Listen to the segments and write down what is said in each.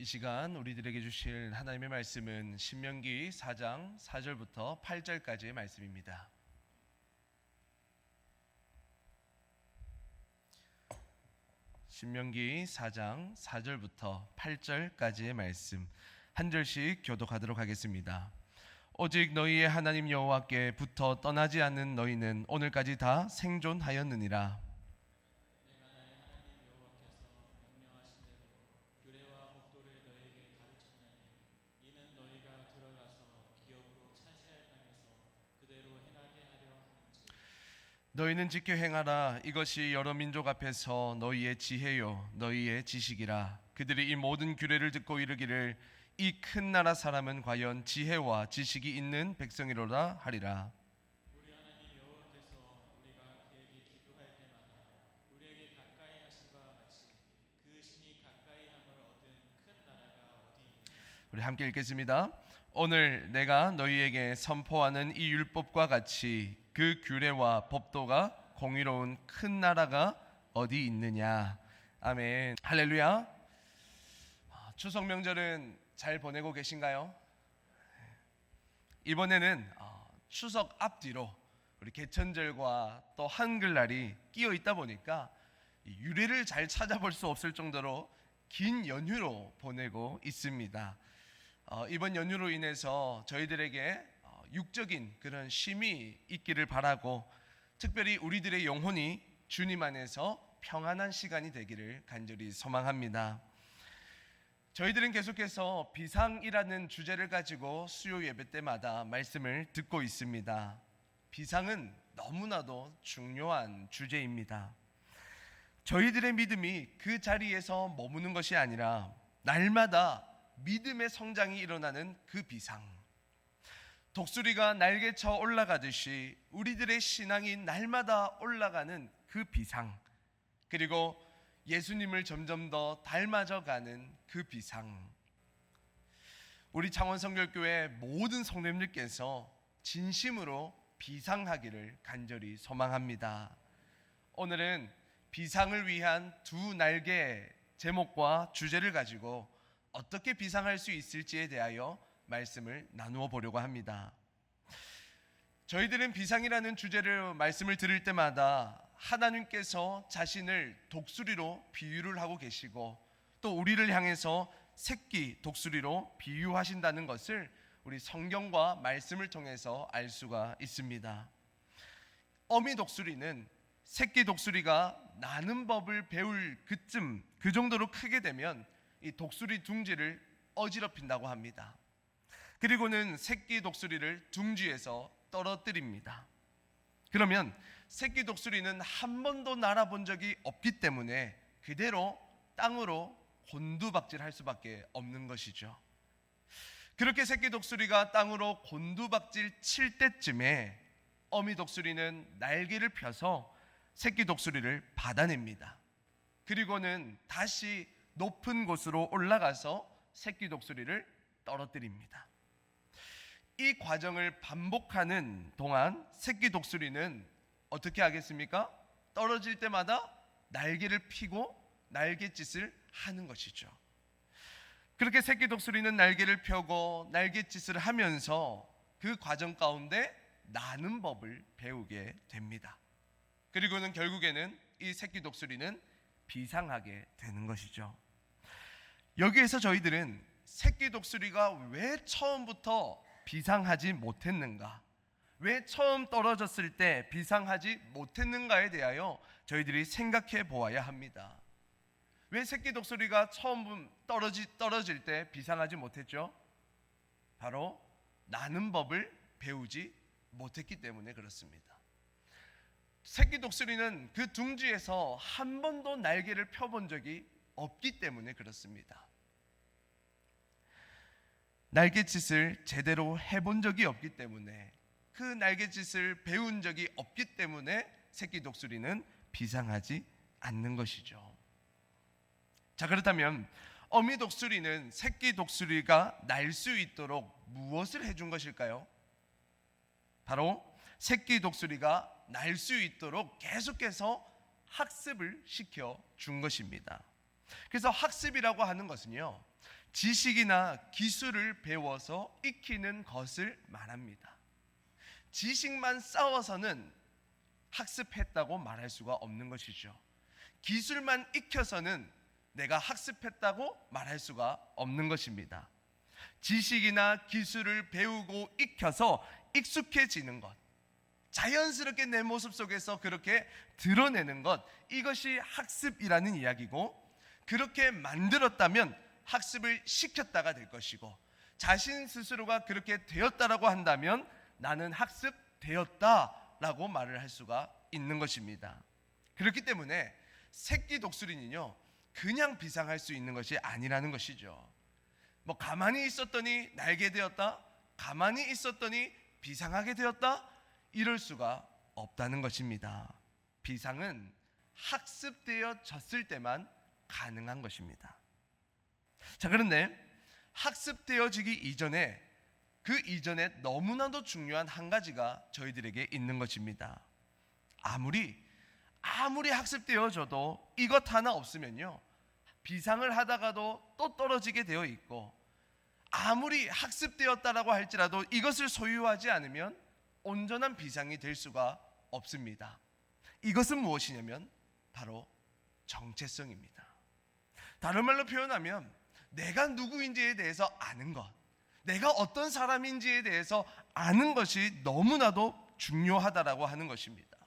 이 시간 우리들에게 주실 하나님의 말씀은 신명기 4장 4절부터 8절까지의 말씀입니다. 신명기 4장 4절부터 8절까지의 말씀 한 절씩 교독하도록 하겠습니다. 오직 너희의 하나님 여호와께 붙어 떠나지 않는 너희는 오늘까지 다 생존하였느니라. 너희는 지켜 행하라. 이것이 여러 민족 앞에서 너희의 지혜요 너희의 지식이라. 그들이 이 모든 규례를 듣고 이르기를 이 큰 나라 사람은 과연 지혜와 지식이 있는 백성이로라 하리라. 우리 하나님 여호와께서 우리가 그에게 기도할 때마다 우리에게 가까이 하신 바와 같이 그 신이 가까이 함을 얻은 큰 나라가 어디 있느냐. 우리 함께 읽겠습니다. 오늘 내가 너희에게 선포하는 이 율법과 같이 그 규례와 법도가 공의로운 큰 나라가 어디 있느냐. 아멘. 할렐루야. 추석 명절은 잘 보내고 계신가요? 이번에는 추석 앞뒤로 우리 개천절과 또 한글날이 끼어 있다 보니까 유래를 잘 찾아볼 수 없을 정도로 긴 연휴로 보내고 있습니다. 이번 연휴로 인해서 저희들에게 육적인 그런 쉼이 있기를 바라고, 특별히 우리들의 영혼이 주님 안에서 평안한 시간이 되기를 간절히 소망합니다. 저희들은 계속해서 비상이라는 주제를 가지고 수요 예배 때마다 말씀을 듣고 있습니다. 비상은 너무나도 중요한 주제입니다. 저희들의 믿음이 그 자리에서 머무는 것이 아니라 날마다 믿음의 성장이 일어나는 그 비상, 독수리가 날개쳐 올라가듯이 우리들의 신앙이 날마다 올라가는 그 비상, 그리고 예수님을 점점 더 닮아져가는 그 비상, 우리 창원성결교회 모든 성도님들께서 진심으로 비상하기를 간절히 소망합니다. 오늘은 비상을 위한 두 날개 제목과 주제를 가지고 어떻게 비상할 수 있을지에 대하여 말씀을 나누어 보려고 합니다. 저희들은 비상이라는 주제를 말씀을 들을 때마다 하나님께서 자신을 독수리로 비유를 하고 계시고 또 우리를 향해서 새끼 독수리로 비유하신다는 것을 우리 성경과 말씀을 통해서 알 수가 있습니다. 어미 독수리는 새끼 독수리가 나는 법을 배울 그쯤, 그 정도로 크게 되면 이 독수리 둥지를 어지럽힌다고 합니다. 그리고는 새끼 독수리를 둥지에서 떨어뜨립니다. 그러면 새끼 독수리는 한 번도 날아본 적이 없기 때문에 그대로 땅으로 곤두박질할 수밖에 없는 것이죠. 그렇게 새끼 독수리가 땅으로 곤두박질 칠 때쯤에 어미 독수리는 날개를 펴서 새끼 독수리를 받아냅니다. 그리고는 다시 높은 곳으로 올라가서 새끼 독수리를 떨어뜨립니다. 이 과정을 반복하는 동안 새끼 독수리는 어떻게 하겠습니까? 떨어질 때마다 날개를 펴고 날갯짓을 하는 것이죠. 그렇게 새끼 독수리는 날개를 펴고 날갯짓을 하면서 그 과정 가운데 나는 법을 배우게 됩니다. 그리고는 결국에는 이 새끼 독수리는 비상하게 되는 것이죠. 여기에서 저희들은 새끼 독수리가 왜 처음부터 비상하지 못했는가, 왜 처음 떨어졌을 때 비상하지 못했는가에 대하여 저희들이 생각해 보아야 합니다. 왜 새끼 독수리가 처음 떨어질 때 비상하지 못했죠? 바로 나는 법을 배우지 못했기 때문에 그렇습니다. 새끼 독수리는 그 둥지에서 한 번도 날개를 펴본 적이 없기 때문에 그렇습니다. 날갯짓을 제대로 해본 적이 없기 때문에, 그 날갯짓을 배운 적이 없기 때문에 새끼 독수리는 비상하지 않는 것이죠. 자, 그렇다면 어미 독수리는 새끼 독수리가 날 수 있도록 무엇을 해준 것일까요? 바로 새끼 독수리가 날 수 있도록 계속해서 학습을 시켜 준 것입니다. 그래서 학습이라고 하는 것은요, 지식이나 기술을 배워서 익히는 것을 말합니다. 지식만 쌓아서는 학습했다고 말할 수가 없는 것이죠. 기술만 익혀서는 내가 학습했다고 말할 수가 없는 것입니다. 지식이나 기술을 배우고 익혀서 익숙해지는 것, 자연스럽게 내 모습 속에서 그렇게 드러내는 것, 이것이 학습이라는 이야기고, 그렇게 만들었다면 학습을 시켰다가 될 것이고, 자신 스스로가 그렇게 되었다라고 한다면 나는 학습되었다라고 말을 할 수가 있는 것입니다. 그렇기 때문에 새끼 독수리는요, 그냥 비상할 수 있는 것이 아니라는 것이죠. 뭐 가만히 있었더니 날게 되었다, 가만히 있었더니 비상하게 되었다, 이럴 수가 없다는 것입니다. 비상은 학습되어졌을 때만 가능한 것입니다. 자, 그런데 학습되어지기 이전에, 그 이전에 너무나도 중요한 한 가지가 저희들에게 있는 것입니다. 아무리 학습되어져도 이것 하나 없으면요, 비상을 하다가도 또 떨어지게 되어 있고, 아무리 학습되었다라고 할지라도 이것을 소유하지 않으면 온전한 비상이 될 수가 없습니다. 이것은 무엇이냐면 바로 정체성입니다. 다른 말로 표현하면 내가 누구인지에 대해서 아는 것, 내가 어떤 사람인지에 대해서 아는 것이 너무나도 중요하다라고 하는 것입니다.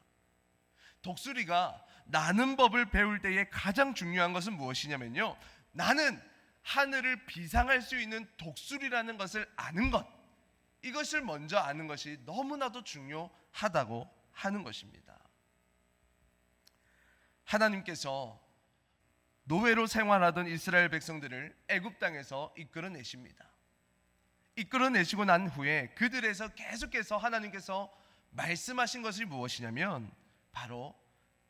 독수리가 나는 법을 배울 때에 가장 중요한 것은 무엇이냐면요, 나는 하늘을 비상할 수 있는 독수리라는 것을 아는 것, 이것을 먼저 아는 것이 너무나도 중요하다고 하는 것입니다. 하나님께서 노예로 생활하던 이스라엘 백성들을 애굽 땅에서 이끌어내십니다. 이끌어내시고 난 후에 그들에서 계속해서 하나님께서 말씀하신 것이 무엇이냐면 바로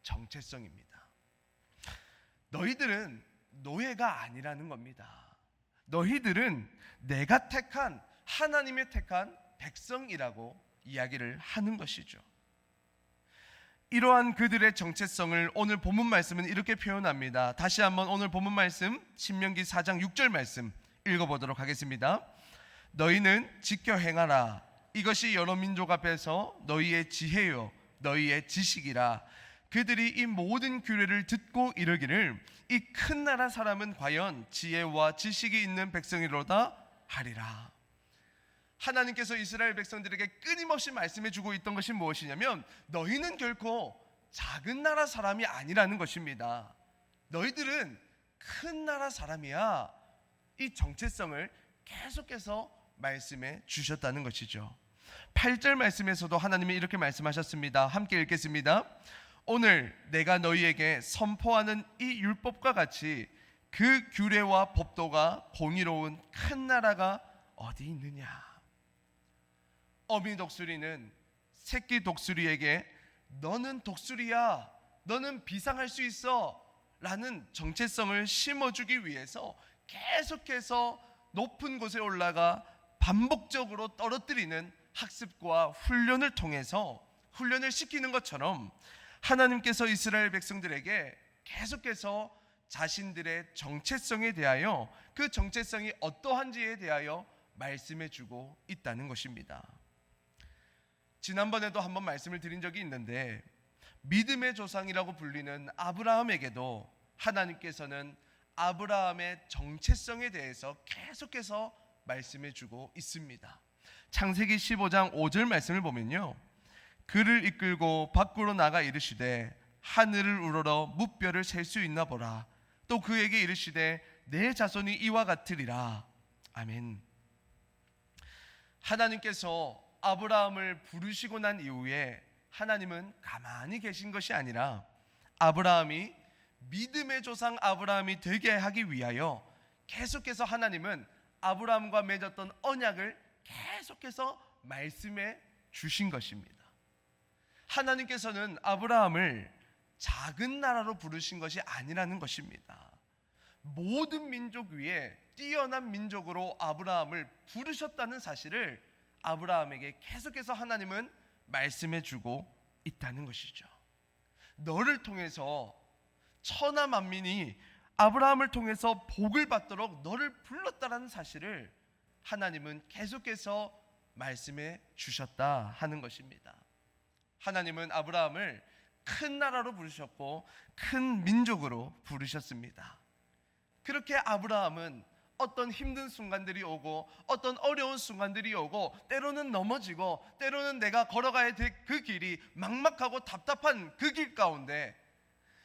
정체성입니다. 너희들은 노예가 아니라는 겁니다. 너희들은 내가 택한, 하나님의 택한 백성이라고 이야기를 하는 것이죠. 이러한 그들의 정체성을 오늘 본문 말씀은 이렇게 표현합니다. 다시 한번 오늘 본문 말씀 신명기 4장 6절 말씀 읽어보도록 하겠습니다. 너희는 지켜 행하라. 이것이 여러 민족 앞에서 너희의 지혜요 너희의 지식이라. 그들이 이 모든 규례를 듣고 이르기를 이 큰 나라 사람은 과연 지혜와 지식이 있는 백성이로다 하리라. 하나님께서 이스라엘 백성들에게 끊임없이 말씀해 주고 있던 것이 무엇이냐면 너희는 결코 작은 나라 사람이 아니라는 것입니다. 너희들은 큰 나라 사람이야. 이 정체성을 계속해서 말씀해 주셨다는 것이죠. 8절 말씀에서도 하나님이 이렇게 말씀하셨습니다. 함께 읽겠습니다. 오늘 내가 너희에게 선포하는 이 율법과 같이 그 규례와 법도가 공의로운 큰 나라가 어디 있느냐. 어미 독수리는 새끼 독수리에게 너는 독수리야, 너는 비상할 수 있어 라는 정체성을 심어주기 위해서 계속해서 높은 곳에 올라가 반복적으로 떨어뜨리는 학습과 훈련을 통해서 훈련을 시키는 것처럼 하나님께서 이스라엘 백성들에게 계속해서 자신들의 정체성에 대하여, 그 정체성이 어떠한지에 대하여 말씀해 주고 있다는 것입니다. 지난번에도 한번 말씀을 드린 적이 있는데 믿음의 조상이라고 불리는 아브라함에게도 하나님께서는 아브라함의 정체성에 대해서 계속해서 말씀해 주고 있습니다. 창세기 15장 5절 말씀을 보면요, 그를 이끌고 밖으로 나가 이르시되 하늘을 우러러 무뼈를 셀 수 있나 보라. 또 그에게 이르시되 내 자손이 이와 같으리라. 아멘. 하나님께서 아브라함을 부르시고 난 이후에 하나님은 가만히 계신 것이 아니라 아브라함이 믿음의 조상 아브라함이 되게 하기 위하여 계속해서 하나님은 아브라함과 맺었던 언약을 계속해서 말씀해 주신 것입니다. 하나님께서는 아브라함을 작은 나라로 부르신 것이 아니라는 것입니다. 모든 민족 위에 뛰어난 민족으로 아브라함을 부르셨다는 사실을 아브라함에게 계속해서 하나님은 말씀해 주고 있다는 것이죠. 너를 통해서 천하 만민이 아브라함을 통해서 복을 받도록 너를 불렀다라는 사실을 하나님은 계속해서 말씀해 주셨다 하는 것입니다. 하나님은 아브라함을 큰 나라로 부르셨고 큰 민족으로 부르셨습니다. 그렇게 아브라함은 어떤 힘든 순간들이 오고 어떤 어려운 순간들이 오고 때로는 넘어지고 때로는 내가 걸어가야 될 그 길이 막막하고 답답한 그 길 가운데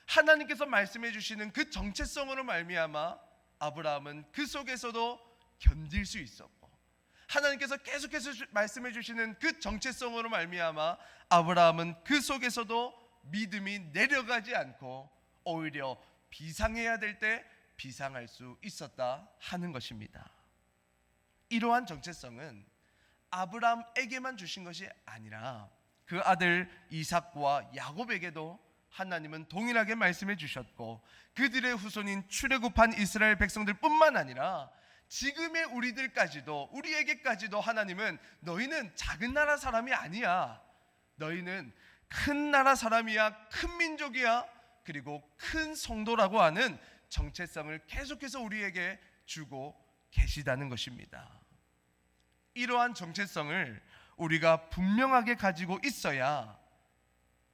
하나님께서 말씀해 주시는 그 정체성으로 말미암아 아브라함은 그 속에서도 견딜 수 있었고, 하나님께서 계속해서 말씀해 주시는 그 정체성으로 말미암아 아브라함은 그 속에서도 믿음이 내려가지 않고 오히려 비상해야 될 때 비상할 수 있었다 하는 것입니다. 이러한 정체성은 아브라함에게만 주신 것이 아니라 그 아들 이삭과 야곱에게도 하나님은 동일하게 말씀해 주셨고, 그들의 후손인 출애굽한 이스라엘 백성들 뿐만 아니라 지금의 우리들까지도, 우리에게까지도 하나님은 너희는 작은 나라 사람이 아니야, 너희는 큰 나라 사람이야, 큰 민족이야, 그리고 큰 성도라고 하는 정체성을 계속해서 우리에게 주고 계시다는 것입니다. 이러한 정체성을 우리가 분명하게 가지고 있어야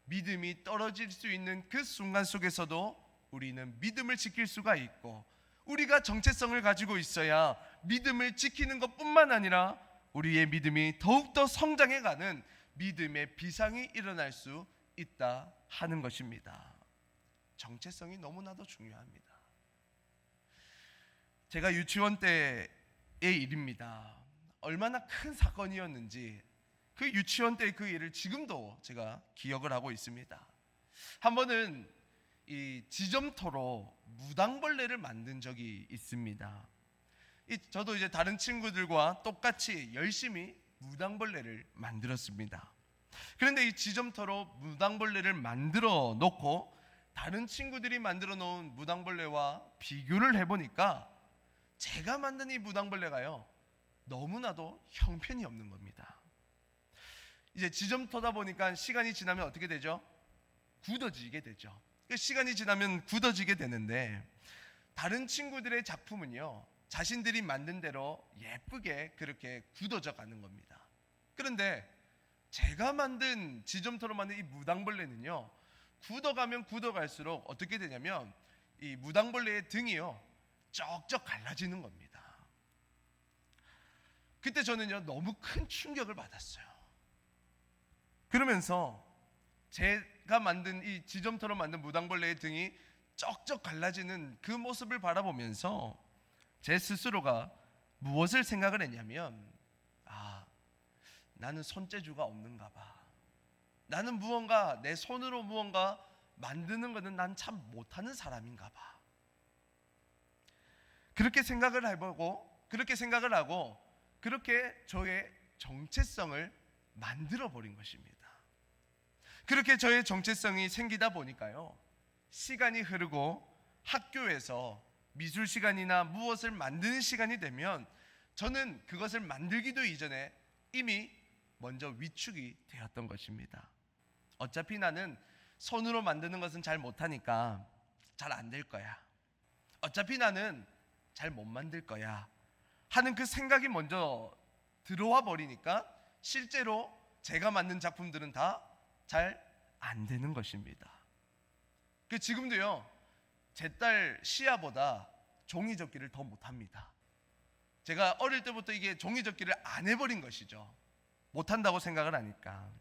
믿음이 떨어질 수 있는 그 순간 속에서도 우리는 믿음을 지킬 수가 있고, 우리가 정체성을 가지고 있어야 믿음을 지키는 것뿐만 아니라 우리의 믿음이 더욱더 성장해가는 믿음의 비상이 일어날 수 있다 하는 것입니다. 정체성이 너무나도 중요합니다. 제가 유치원 때의 일입니다. 얼마나 큰 사건이었는지 그 유치원 때의 그 일을 지금도 제가 기억을 하고 있습니다. 한 번은 이 지점토로 무당벌레를 만든 적이 있습니다. 저도 이제 다른 친구들과 똑같이 열심히 무당벌레를 만들었습니다. 그런데 이 지점토로 무당벌레를 만들어 놓고 다른 친구들이 만들어 놓은 무당벌레와 비교를 해보니까 제가 만든 이 무당벌레가요, 너무나도 형편이 없는 겁니다. 이제 지점토다 보니까 시간이 지나면 어떻게 되죠? 굳어지게 되죠. 시간이 지나면 굳어지게 되는데, 다른 친구들의 작품은요, 자신들이 만든 대로 예쁘게 그렇게 굳어져 가는 겁니다. 그런데 제가 만든 지점토로 만든 이 무당벌레는요, 굳어가면 굳어갈수록 어떻게 되냐면 이 무당벌레의 등이요, 쩍쩍 갈라지는 겁니다. 그때 저는요, 너무 큰 충격을 받았어요. 그러면서 제가 만든 이 지점토로 만든 무당벌레의 등이 쩍쩍 갈라지는 그 모습을 바라보면서 제 스스로가 무엇을 생각을 했냐면, 나는 손재주가 없는가 봐. 나는 무언가 내 손으로 무언가 만드는 것은 난 참 못하는 사람인가 봐. 그렇게 생각을 해보고, 그렇게 생각을 하고, 그렇게 저의 정체성을 만들어 버린 것입니다. 그렇게 저의 정체성이 생기다 보니까요, 시간이 흐르고 학교에서 미술 시간이나 무엇을 만드는 시간이 되면 저는 그것을 만들기도 이전에 이미 먼저 위축이 되었던 것입니다. 어차피 나는 손으로 만드는 것은 잘 못하니까 잘 안 될 거야. 어차피 나는 잘 못 만들 거야 하는 그 생각이 먼저 들어와 버리니까 실제로 제가 만든 작품들은 다 잘 안 되는 것입니다. 지금도요, 제 딸 시아보다 종이접기를 더 못합니다. 제가 어릴 때부터 이게 종이접기를 안 해버린 것이죠. 못한다고 생각을 하니까.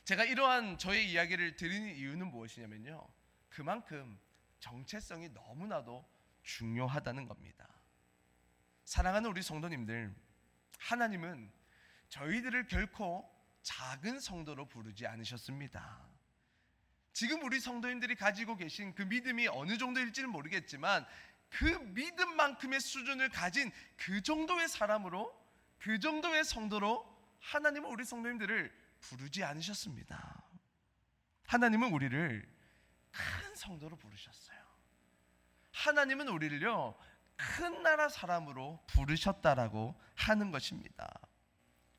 제가 이러한 저의 이야기를 드리는 이유는 무엇이냐면요, 그만큼 정체성이 너무나도 중요하다는 겁니다. 사랑하는 우리 성도님들, 하나님은 저희들을 결코 작은 성도로 부르지 않으셨습니다. 지금 우리 성도님들이 가지고 계신 그 믿음이 어느 정도일지는 모르겠지만 그 믿음만큼의 수준을 가진 그 정도의 사람으로, 그 정도의 성도로 하나님은 우리 성도님들을 부르지 않으셨습니다. 하나님은 우리를 큰 성도로 부르셨어요. 하나님은 우리를요, 큰 나라 사람으로 부르셨다라고 하는 것입니다.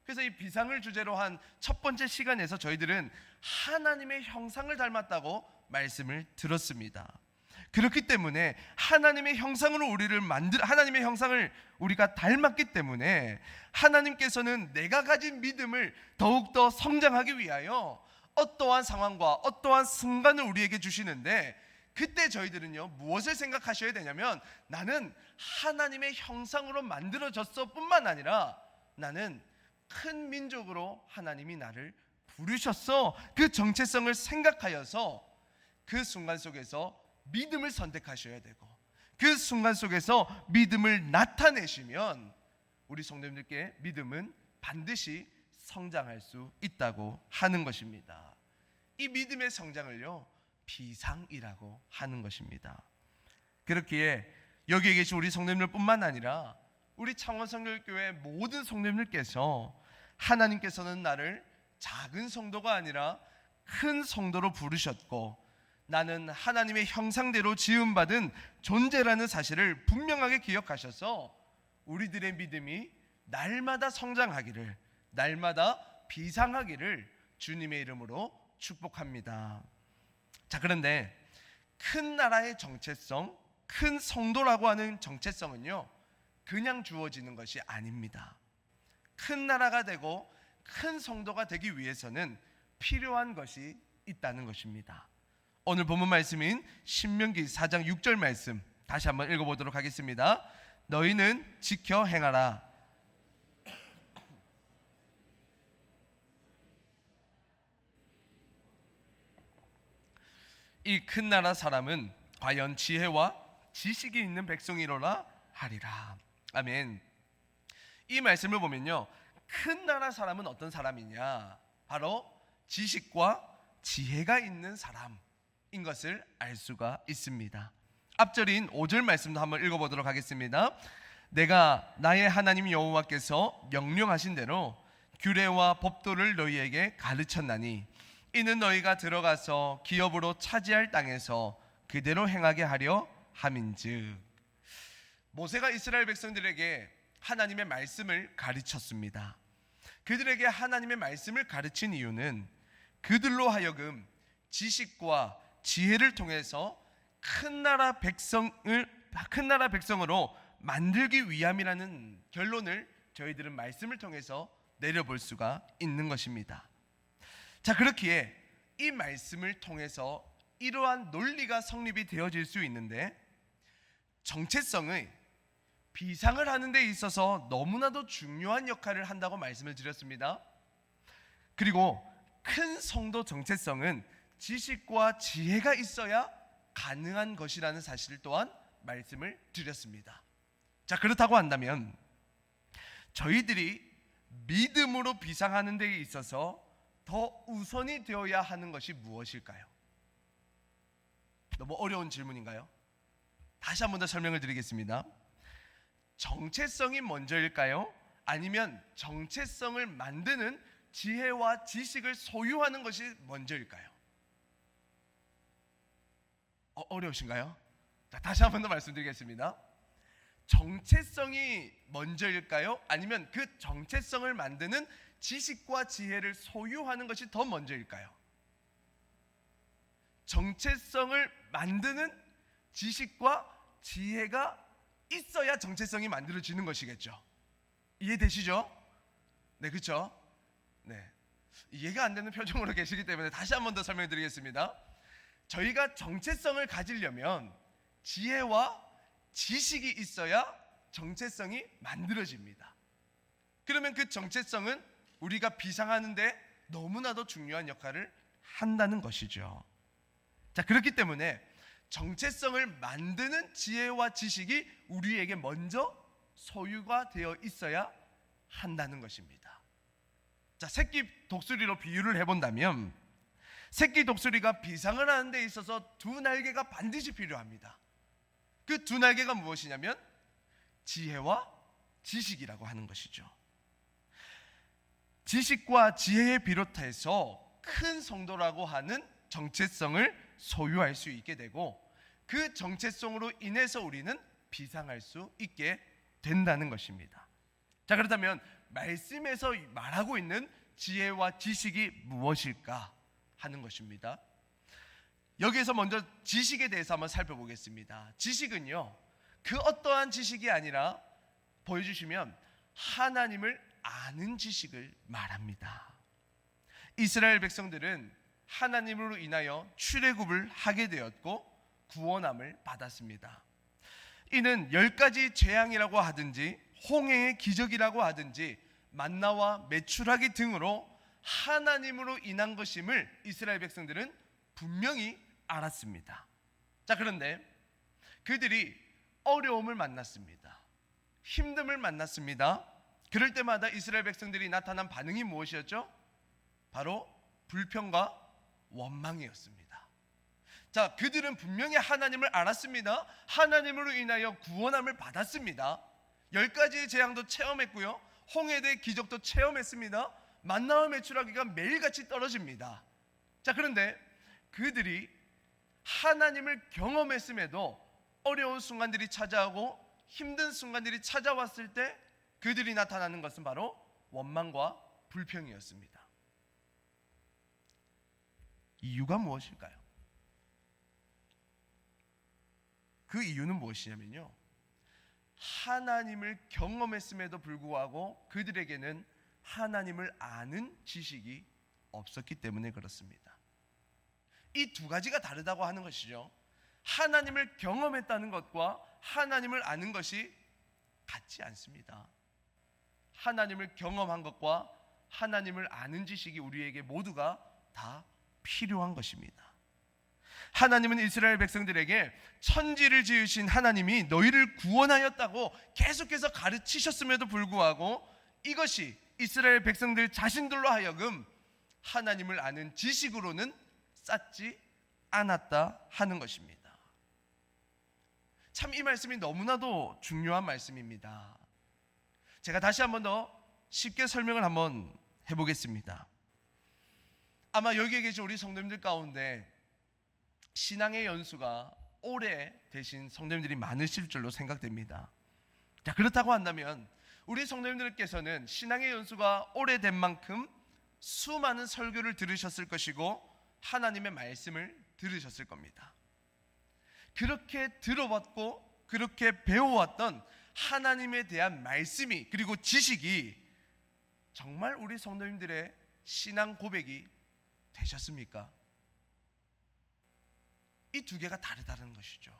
그래서 이 비상을 주제로 한 첫 번째 시간에서 저희들은 하나님의 형상을 닮았다고 말씀을 들었습니다. 그렇기 때문에 하나님의 형상으로 하나님의 형상을 우리가 닮았기 때문에 하나님께서는 내가 가진 믿음을 더욱더 성장하기 위하여 어떠한 상황과 어떠한 순간을 우리에게 주시는데, 그때 저희들은요 무엇을 생각하셔야 되냐면, 나는 하나님의 형상으로 만들어졌어 뿐만 아니라 나는 큰 민족으로 하나님이 나를 부르셨어. 그 정체성을 생각하여서 그 순간 속에서 믿음을 선택하셔야 되고, 그 순간 속에서 믿음을 나타내시면 우리 성도님들께 믿음은 반드시 성장할 수 있다고 하는 것입니다. 이 믿음의 성장을요 비상이라고 하는 것입니다. 그렇기에 여기에 계신 우리 성도님들뿐만 아니라 우리 창원성결교회 모든 성도님들께서 하나님께서는 나를 작은 성도가 아니라 큰 성도로 부르셨고, 나는 하나님의 형상대로 지음받은 존재라는 사실을 분명하게 기억하셔서 우리들의 믿음이 날마다 성장하기를, 날마다 비상하기를 주님의 이름으로 축복합니다. 자, 그런데 큰 나라의 정체성, 큰 성도라고 하는 정체성은요 그냥 주어지는 것이 아닙니다. 큰 나라가 되고 큰 성도가 되기 위해서는 필요한 것이 있다는 것입니다. 오늘 본문 말씀인 신명기 4장 6절 말씀 다시 한번 읽어보도록 하겠습니다. 너희는 지켜 행하라. 이 큰 나라 사람은 과연 지혜와 지식이 있는 백성이로라 하리라. 아멘. 이 말씀을 보면요, 큰 나라 사람은 어떤 사람이냐? 바로 지식과 지혜가 있는 사람인 것을 알 수가 있습니다. 앞절인 5절 말씀도 한번 읽어보도록 하겠습니다. 내가 나의 하나님 여호와께서 명령하신 대로 규례와 법도를 너희에게 가르쳤나니 이는 너희가 들어가서 기업으로 차지할 땅에서 그대로 행하게 하려 함인즉. 모세가 이스라엘 백성들에게 하나님의 말씀을 가르쳤습니다. 그들에게 하나님의 말씀을 가르친 이유는 그들로 하여금 지식과 지혜를 통해서 큰 나라 백성으로 만들기 위함이라는 결론을 저희들은 말씀을 통해서 내려볼 수가 있는 것입니다. 자, 그렇기에 이 말씀을 통해서 이러한 논리가 성립이 되어질 수 있는데, 정체성의 비상을 하는 데 있어서 너무나도 중요한 역할을 한다고 말씀을 드렸습니다. 그리고 큰 성도 정체성은 지식과 지혜가 있어야 가능한 것이라는 사실 또한 말씀을 드렸습니다. 자, 그렇다고 한다면 저희들이 믿음으로 비상하는 데 있어서 더 우선이 되어야 하는 것이 무엇일까요? 너무 어려운 질문인가요? 다시 한 번 더 설명을 드리겠습니다. 정체성이 먼저일까요? 아니면 정체성을 만드는 지혜와 지식을 소유하는 것이 먼저일까요? 어려우신가요? 자, 다시 한 번 더 말씀드리겠습니다. 정체성이 먼저일까요? 아니면 그 정체성을 만드는 지식과 지혜를 소유하는 것이 더 먼저일까요? 정체성을 만드는 지식과 지혜가 있어야 정체성이 만들어지는 것이겠죠. 이해되시죠? 네, 그렇죠? 네, 이해가 안 되는 표정으로 계시기 때문에 다시 한 번 더 설명드리겠습니다. 저희가 정체성을 가지려면 지혜와 지식이 있어야 정체성이 만들어집니다. 그러면 그 정체성은 우리가 비상하는데 너무나도 중요한 역할을 한다는 것이죠. 자, 그렇기 때문에 정체성을 만드는 지혜와 지식이 우리에게 먼저 소유가 되어 있어야 한다는 것입니다. 자, 새끼 독수리로 비유를 해본다면 새끼 독수리가 비상을 하는 데 있어서 두 날개가 반드시 필요합니다. 그 두 날개가 무엇이냐면 지혜와 지식이라고 하는 것이죠. 지식과 지혜에 비롯해서 큰 성도라고 하는 정체성을 소유할 수 있게 되고, 그 정체성으로 인해서 우리는 비상할 수 있게 된다는 것입니다. 자, 그렇다면 말씀에서 말하고 있는 지혜와 지식이 무엇일까 하는 것입니다. 여기에서 먼저 지식에 대해서 한번 살펴보겠습니다. 지식은요, 그 어떠한 지식이 아니라 보여주시면 하나님을 아는 지식을 말합니다. 이스라엘 백성들은 하나님으로 인하여 출애굽을 하게 되었고 구원함을 받았습니다. 이는 10가지 재앙이라고 하든지 홍해의 기적이라고 하든지 만나와 메추라기 등으로 하나님으로 인한 것임을 이스라엘 백성들은 분명히 알았습니다. 자, 그런데 그들이 어려움을 만났습니다. 힘듦을 만났습니다. 그럴 때마다 이스라엘 백성들이 나타난 반응이 무엇이었죠? 바로 불평과 원망이었습니다. 자, 그들은 분명히 하나님을 알았습니다. 하나님으로 인하여 구원함을 받았습니다. 10가지의 재앙도 체험했고요, 홍해의 기적도 체험했습니다. 만나와 메추라기가 매일같이 떨어집니다. 자, 그런데 그들이 하나님을 경험했음에도 어려운 순간들이 찾아오고 힘든 순간들이 찾아왔을 때 그들이 나타나는 것은 바로 원망과 불평이었습니다. 이유가 무엇일까요? 그 이유는 무엇이냐면요, 하나님을 경험했음에도 불구하고 그들에게는 하나님을 아는 지식이 없었기 때문에 그렇습니다. 이 두 가지가 다르다고 하는 것이죠. 하나님을 경험했다는 것과 하나님을 아는 것이 같지 않습니다. 하나님을 경험한 것과 하나님을 아는 지식이 우리에게 모두가 다 필요한 것입니다. 하나님은 이스라엘 백성들에게 천지를 지으신 하나님이 너희를 구원하였다고 계속해서 가르치셨음에도 불구하고 이것이 이스라엘 백성들 자신들로 하여금 하나님을 아는 지식으로는 쌓지 않았다 하는 것입니다. 참 이 말씀이 너무나도 중요한 말씀입니다. 제가 다시 한번 더 쉽게 설명을 한번 해보겠습니다. 아마 여기에 계신 우리 성도님들 가운데 신앙의 연수가 오래되신 성도님들이 많으실 줄로 생각됩니다. 자, 그렇다고 한다면 우리 성도님들께서는 신앙의 연수가 오래된 만큼 수많은 설교를 들으셨을 것이고 하나님의 말씀을 들으셨을 겁니다. 그렇게 들어왔고 그렇게 배워왔던 하나님에 대한 말씀이 그리고 지식이 정말 우리 성도님들의 신앙 고백이 되셨습니까? 이 두 개가 다르다는 것이죠.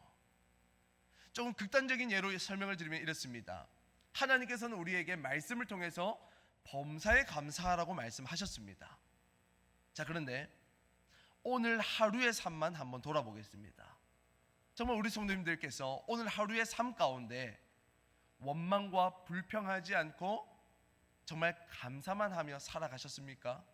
조금 극단적인 예로 설명을 드리면 이렇습니다. 하나님께서는 우리에게 말씀을 통해서 범사에 감사하라고 말씀하셨습니다. 자, 그런데 오늘 하루의 삶만 한번 돌아보겠습니다. 정말 우리 성도님들께서 오늘 하루의 삶 가운데 원망과 불평하지 않고 정말 감사만 하며 살아가셨습니까?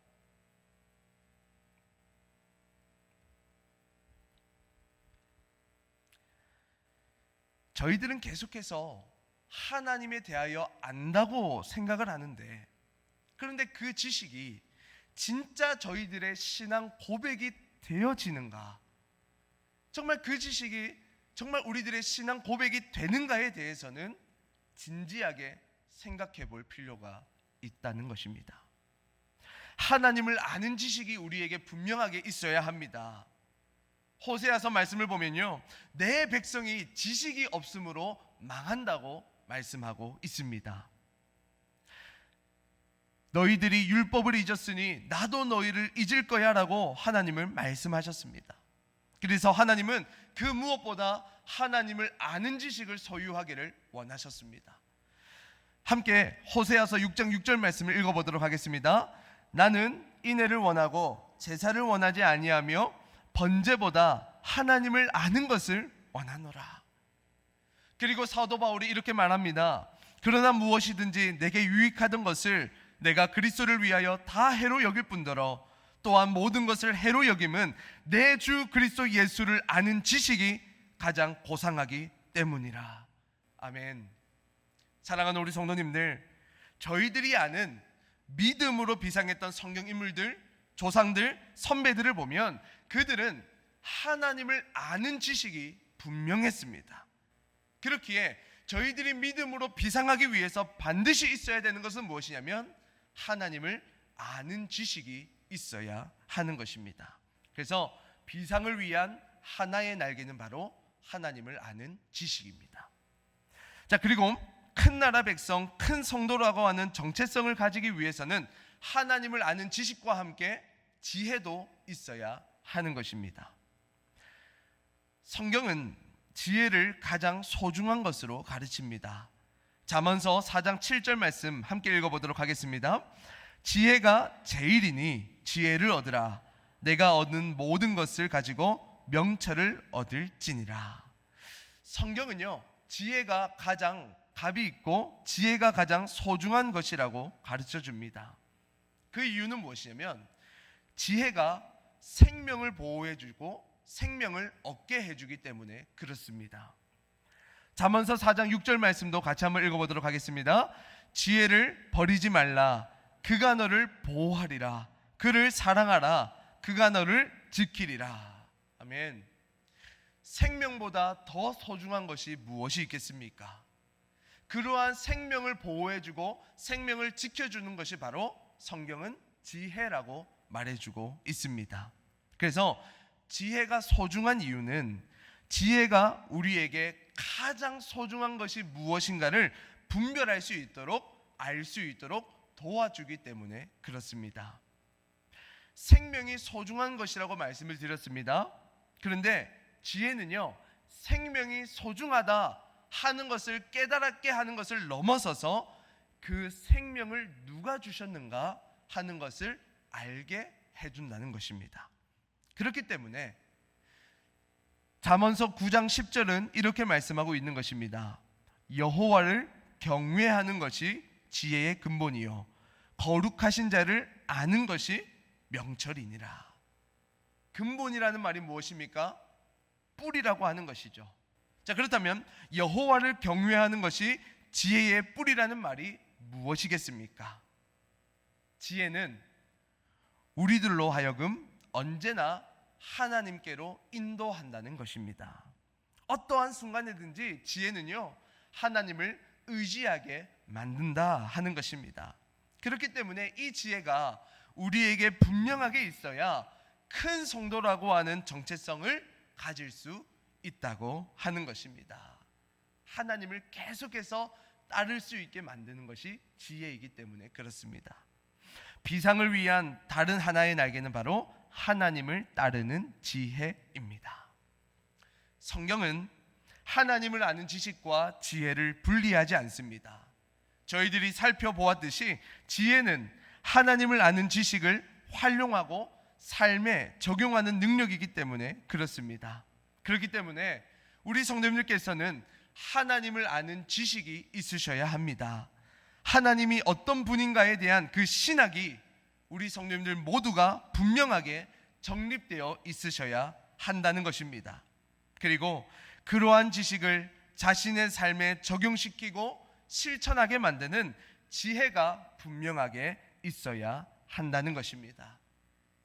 저희들은 계속해서 하나님에 대하여 안다고 생각을 하는데, 그런데 그 지식이 진짜 저희들의 신앙 고백이 되어지는가? 정말 그 지식이 정말 우리들의 신앙 고백이 되는가에 대해서는 진지하게 생각해 볼 필요가 있다는 것입니다. 하나님을 아는 지식이 우리에게 분명하게 있어야 합니다. 호세아서 말씀을 보면요, 내 백성이 지식이 없으므로 망한다고 말씀하고 있습니다. 너희들이 율법을 잊었으니 나도 너희를 잊을 거야 라고 하나님을 말씀하셨습니다. 그래서 하나님은 그 무엇보다 하나님을 아는 지식을 소유하기를 원하셨습니다. 함께 호세아서 6장 6절 말씀을 읽어보도록 하겠습니다. 나는 인애를 원하고 제사를 원하지 아니하며 번제보다 하나님을 아는 것을 원하노라. 그리고 사도 바울이 이렇게 말합니다. 그러나 무엇이든지 내게 유익하던 것을 내가 그리스도를 위하여 다 해로 여길 뿐더러 또한 모든 것을 해로 여김은 내 주 그리스도 예수를 아는 지식이 가장 고상하기 때문이라. 아멘. 사랑하는 우리 성도님들, 저희들이 아는 믿음으로 비상했던 성경 인물들, 조상들, 선배들을 보면 그들은 하나님을 아는 지식이 분명했습니다. 그렇기에 저희들이 믿음으로 비상하기 위해서 반드시 있어야 되는 것은 무엇이냐면 하나님을 아는 지식이 있어야 하는 것입니다. 그래서 비상을 위한 하나의 날개는 바로 하나님을 아는 지식입니다. 자, 그리고 큰 나라 백성, 큰 성도라고 하는 정체성을 가지기 위해서는 하나님을 아는 지식과 함께 지혜도 있어야 하는 것입니다. 성경은 지혜를 가장 소중한 것으로 가르칩니다. 잠언서 4장 7절 말씀 함께 읽어보도록 하겠습니다. 지혜가 제일이니 지혜를 얻으라. 내가 얻는 모든 것을 가지고 명철을 얻을지니라. 성경은요, 지혜가 가장 값이 있고 지혜가 가장 소중한 것이라고 가르쳐 줍니다. 그 이유는 무엇이냐면 지혜가 생명을 보호해주고 생명을 얻게 해주기 때문에 그렇습니다. 잠언서 4장 6절 말씀도 같이 한번 읽어보도록 하겠습니다. 지혜를 버리지 말라. 그가 너를 보호하리라. 그를 사랑하라. 그가 너를 지키리라. 아멘. 생명보다 더 소중한 것이 무엇이 있겠습니까? 그러한 생명을 보호해주고 생명을 지켜주는 것이 바로 성경은 지혜라고 말해주고 있습니다. 그래서 지혜가 소중한 이유는 지혜가 우리에게 가장 소중한 것이 무엇인가를 분별할 수 있도록, 알 수 있도록 도와주기 때문에 그렇습니다. 생명이 소중한 것이라고 말씀을 드렸습니다. 그런데 지혜는요, 생명이 소중하다 하는 것을 깨달게 하는 것을 넘어서서 그 생명을 누가 주셨는가 하는 것을 알게 해준다는 것입니다. 그렇기 때문에 잠언서 9장 10절은 이렇게 말씀하고 있는 것입니다. 여호와를 경외하는 것이 지혜의 근본이요 거룩하신 자를 아는 것이 명철이니라. 근본이라는 말이 무엇입니까? 뿌리라고 하는 것이죠. 자, 그렇다면 여호와를 경외하는 것이 지혜의 뿌리라는 말이 무엇이겠습니까? 지혜는 우리들로 하여금 언제나 하나님께로 인도한다는 것입니다. 어떠한 순간이든지 지혜는요, 하나님을 의지하게 만든다 하는 것입니다. 그렇기 때문에 이 지혜가 우리에게 분명하게 있어야 큰 성도라고 하는 정체성을 가질 수 있다고 하는 것입니다. 하나님을 계속해서 따를 수 있게 만드는 것이 지혜이기 때문에 그렇습니다. 비상을 위한 다른 하나의 날개는 바로 하나님을 따르는 지혜입니다. 성경은 하나님을 아는 지식과 지혜를 분리하지 않습니다. 저희들이 살펴보았듯이 지혜는 하나님을 아는 지식을 활용하고 삶에 적용하는 능력이기 때문에 그렇습니다. 그렇기 때문에 우리 성도님들께서는 하나님을 아는 지식이 있으셔야 합니다. 하나님이 어떤 분인가에 대한 그 신학이 우리 성도님들 모두가 분명하게 정립되어 있으셔야 한다는 것입니다. 그리고 그러한 지식을 자신의 삶에 적용시키고 실천하게 만드는 지혜가 분명하게 있어야 한다는 것입니다.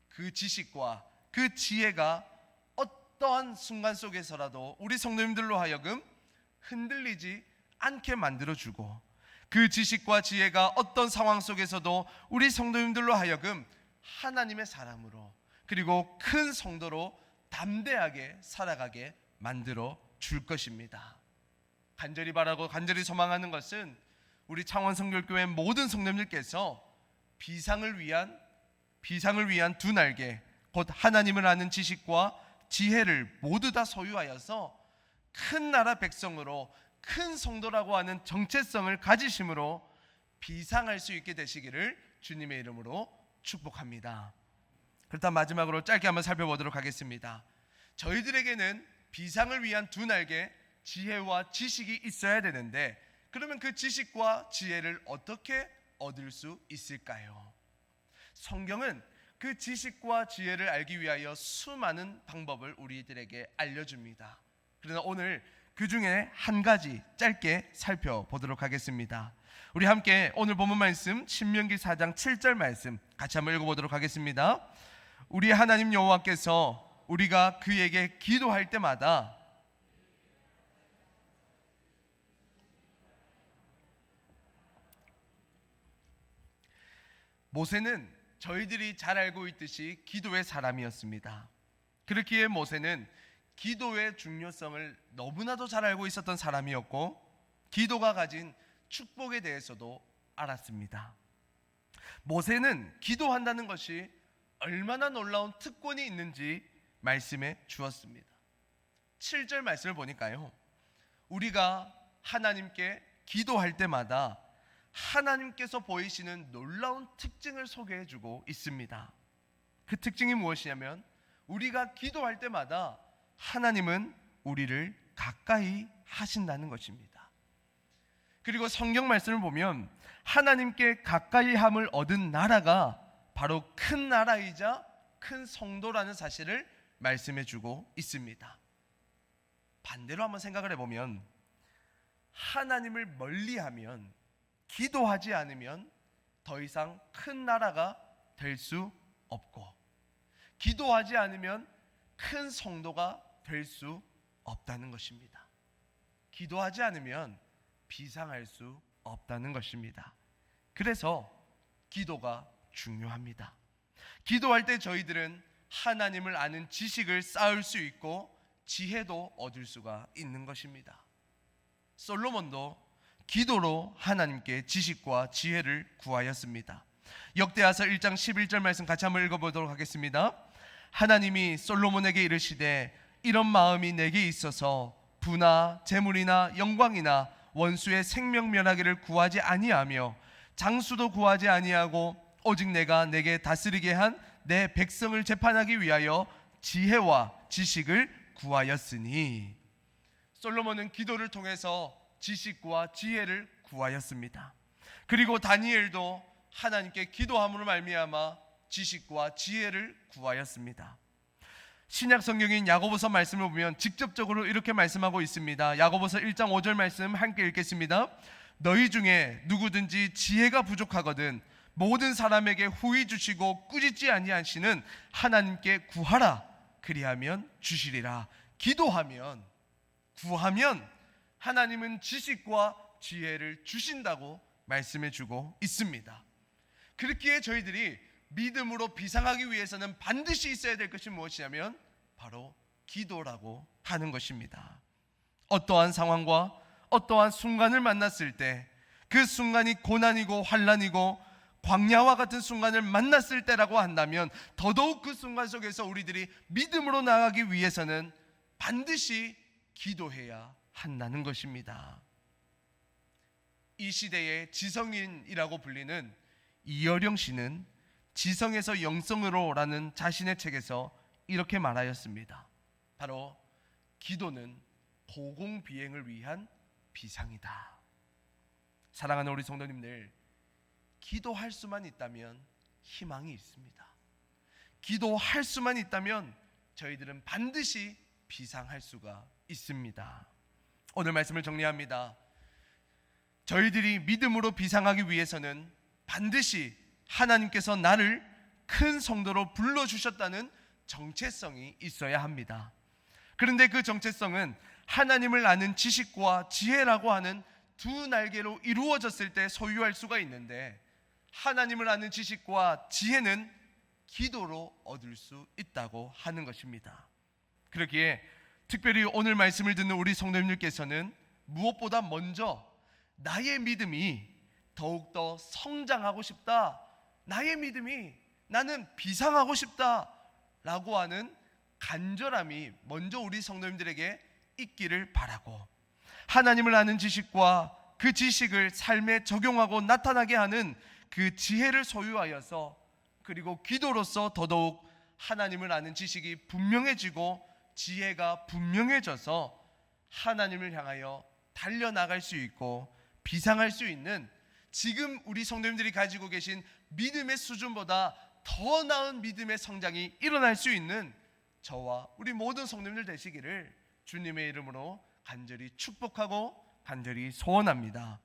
그 지식과 그 지혜가 어떠한 순간 속에서라도 우리 성도님들로 하여금 흔들리지 않게 만들어주고, 그 지식과 지혜가 어떤 상황 속에서도 우리 성도님들로 하여금 하나님의 사람으로, 그리고 큰 성도로 담대하게 살아가게 만들어 줄 것입니다. 간절히 바라고 간절히 소망하는 것은 우리 창원성결교회 모든 성도님들께서 비상을 위한 두 날개, 곧 하나님을 아는 지식과 지혜를 모두 다 소유하여서 큰 나라 백성으로, 큰 성도라고 하는 정체성을 가지심으로 비상할 수 있게 되시기를 주님의 이름으로 축복합니다. 그렇다면 마지막으로 짧게 한번 살펴보도록 하겠습니다. 저희들에게는 비상을 위한 두 날개, 지혜와 지식이 있어야 되는데, 그러면 그 지식과 지혜를 어떻게 얻을 수 있을까요? 성경은 그 지식과 지혜를 알기 위하여 수많은 방법을 우리들에게 알려줍니다. 그러나 오늘 그 중에 한 가지 짧게 살펴보도록 하겠습니다. 우리 함께 오늘 본문 말씀 신명기 4장 7절 말씀 같이 한번 읽어보도록 하겠습니다. 우리 하나님 여호와께서 우리가 그에게 기도할 때마다 모세는 저희들이 잘 알고 있듯이 기도의 사람이었습니다. 그렇기에 모세는 기도의 중요성을 너무나도 잘 알고 있었던 사람이었고 기도가 가진 축복에 대해서도 알았습니다. 모세는 기도한다는 것이 얼마나 놀라운 특권이 있는지 말씀해 주었습니다. 7절 말씀을 보니까요, 우리가 하나님께 기도할 때마다 하나님께서 보이시는 놀라운 특징을 소개해 주고 있습니다. 그 특징이 무엇이냐면 우리가 기도할 때마다 하나님은 우리를 가까이 하신다는 것입니다. 그리고 성경 말씀을 보면 하나님께 가까이 함을 얻은 나라가 바로 큰 나라이자 큰 성도라는 사실을 말씀해 주고 있습니다. 반대로 한번 생각을 해보면 하나님을 멀리하면, 기도하지 않으면 더 이상 큰 나라가 될 수 없고, 기도하지 않으면 큰 성도가 될 수 없다는 것입니다. 기도하지 않으면 비상할 수 없다는 것입니다. 그래서 기도가 중요합니다. 기도할 때 저희들은 하나님을 아는 지식을 쌓을 수 있고 지혜도 얻을 수가 있는 것입니다. 솔로몬도 기도로 하나님께 지식과 지혜를 구하였습니다. 역대하서 1장 11절 말씀 같이 한번 읽어보도록 하겠습니다. 하나님이 솔로몬에게 이르시되 이런 마음이 내게 있어서 부나 재물이나 영광이나 원수의 생명 면하기를 구하지 아니하며 장수도 구하지 아니하고 오직 내가 내게 다스리게 한 내 백성을 재판하기 위하여 지혜와 지식을 구하였으니. 솔로몬은 기도를 통해서 지식과 지혜를 구하였습니다. 그리고 다니엘도 하나님께 기도함으로 말미암아 지식과 지혜를 구하였습니다. 신약 성경인 야고보서 말씀을 보면 직접적으로 이렇게 말씀하고 있습니다. 야고보서 1장 5절 말씀 함께 읽겠습니다. 너희 중에 누구든지 지혜가 부족하거든 모든 사람에게 후히 주시고 꾸짖지 아니하시는 하나님께 구하라. 그리하면 주시리라. 기도하면, 구하면 하나님은 지식과 지혜를 주신다고 말씀해 주고 있습니다. 그렇기에 저희들이 믿음으로 비상하기 위해서는 반드시 있어야 될 것이 무엇이냐면 바로 기도라고 하는 것입니다. 어떠한 상황과 어떠한 순간을 만났을 때, 그 순간이 고난이고 환난이고 광야와 같은 순간을 만났을 때라고 한다면 더더욱 그 순간 속에서 우리들이 믿음으로 나아가기 위해서는 반드시 기도해야 한다는 것입니다. 이 시대의 지성인이라고 불리는 이어령 씨는 지성에서 영성으로라는 자신의 책에서 이렇게 말하였습니다. 바로 기도는 고공비행을 위한 비상이다. 사랑하는 우리 성도님들, 기도할 수만 있다면 희망이 있습니다. 기도할 수만 있다면 저희들은 반드시 비상할 수가 있습니다. 오늘 말씀을 정리합니다. 저희들이 믿음으로 비상하기 위해서는 반드시 하나님께서 나를 큰 성도로 불러주셨다는 정체성이 있어야 합니다. 그런데 그 정체성은 하나님을 아는 지식과 지혜라고 하는 두 날개로 이루어졌을 때 소유할 수가 있는데, 하나님을 아는 지식과 지혜는 기도로 얻을 수 있다고 하는 것입니다. 그렇기에 특별히 오늘 말씀을 듣는 우리 성도님들께서는 무엇보다 먼저 나의 믿음이 더욱더 성장하고 싶다, 나의 믿음이 나는 비상하고 싶다 라고 하는 간절함이 먼저 우리 성도님들에게 있기를 바라고, 하나님을 아는 지식과 그 지식을 삶에 적용하고 나타나게 하는 그 지혜를 소유하여서, 그리고 기도로서 더더욱 하나님을 아는 지식이 분명해지고 지혜가 분명해져서 하나님을 향하여 달려나갈 수 있고 비상할 수 있는, 지금 우리 성도님들이 가지고 계신 믿음의 수준보다 더 나은 믿음의 성장이 일어날 수 있는 저와 우리 모든 성도님들 되시기를 주님의 이름으로 간절히 축복하고 간절히 소원합니다.